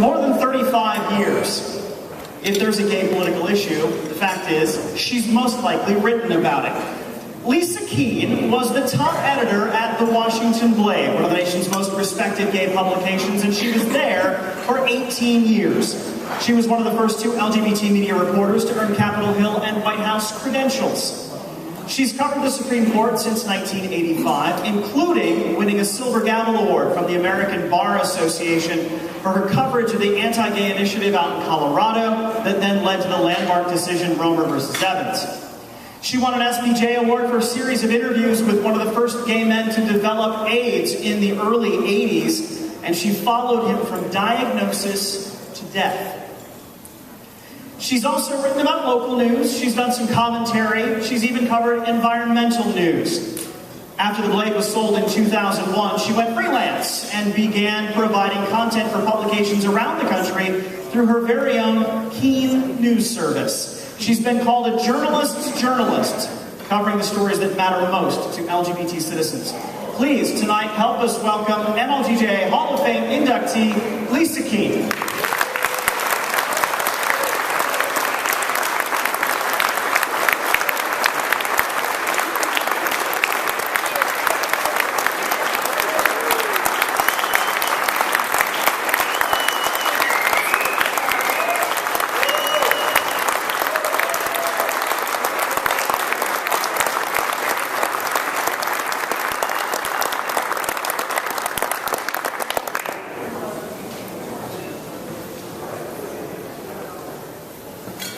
more than 35 years, if there's a gay political issue, the fact is, she's most likely written about it. Lisa Keene was the top editor at the Washington Blade, one of the nation's most respected gay publications, and she was there for 18 years. She was one of the first two LGBT media reporters to earn Capitol Hill and White House credentials. She's covered the Supreme Court since 1985, including winning a Silver Gavel Award from the American Bar Association for her coverage of the anti-gay initiative out in Colorado that then led to the landmark decision Romer versus Evans. She won an SBJ award for a series of interviews with one of the first gay men to develop AIDS in the early 80s, and she followed him from diagnosis to death. She's also written about local news, she's done some commentary, she's even covered environmental news. After the Blade was sold in 2001, she went freelance and began providing content for publications around the country through her very own Keene News Service. She's been called a journalist's journalist, covering the stories that matter most to LGBT citizens. Please, tonight, help us welcome NLGJA Hall of Fame inductee, Lisa Keene.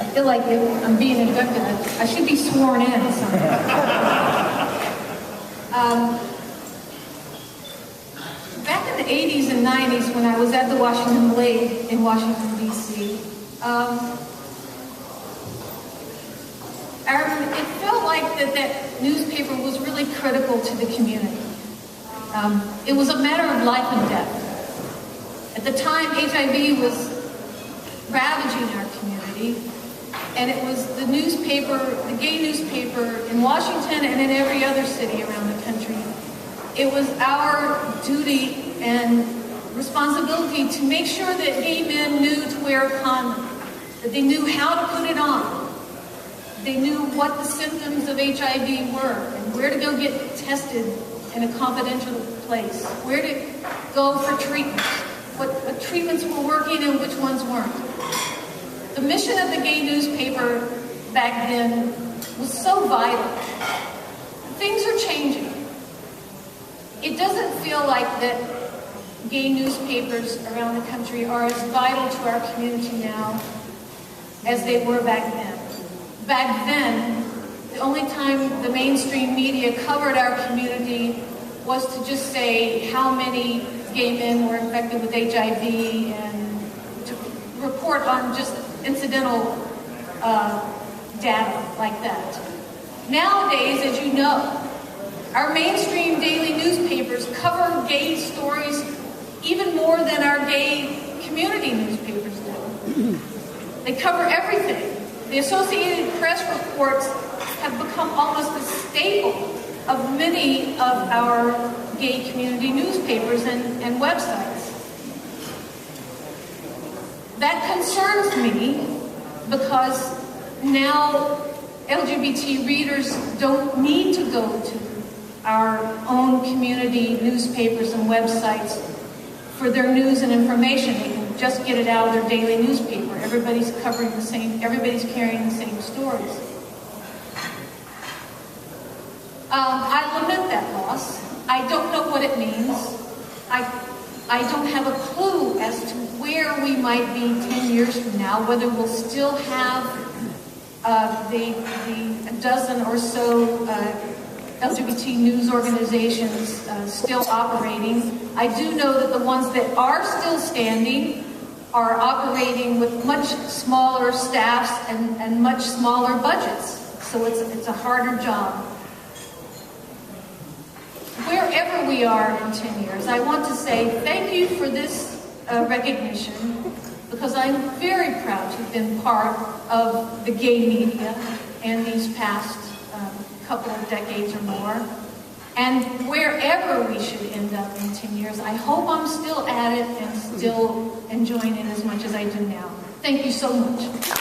I feel like I'm being inducted. I should be sworn in or something. Back in the 80s and 90s, when I was at the Washington Blade in Washington, D.C., it felt like that newspaper was really critical to the community. It was a matter of life and death. At the time, HIV was ravaging our community. And it was the newspaper, the gay newspaper in Washington and in every other city around the country. It was our duty and responsibility to make sure that gay men knew to wear a condom, that they knew how to put it on, they knew what the symptoms of HIV were, and where to go get tested in a confidential place, where to go for treatment, what treatments were working and which ones weren't. The mission of the gay newspaper back then was so vital. Things are changing. It doesn't feel like that gay newspapers around the country are as vital to our community now as they were back then. Back then, the only time the mainstream media covered our community was to just say how many gay men were infected with HIV and to report on just incidental data like that. Nowadays, as you know, our mainstream daily newspapers cover gay stories even more than our gay community newspapers do. They cover everything. The Associated Press reports have become almost a staple of many of our gay community newspapers and websites. That concerns me because now LGBT readers don't need to go to our own community newspapers and websites for their news and information. They can just get it out of their daily newspaper. Everybody's covering the same, everybody's carrying the same stories. I lament that loss. I don't know what it means. I don't have a clue as to where we might be 10 years from now, whether we'll still have the dozen or so LGBT news organizations still operating. I do know that the ones that are still standing are operating with much smaller staffs and much smaller budgets. So it's a harder job. Wherever we are in 10 years, I want to say thank you for this recognition, because I'm very proud to have been part of the gay media in these past couple of decades or more. And wherever we should end up in 10 years, I hope I'm still at it and still enjoying it as much as I do now. Thank you so much.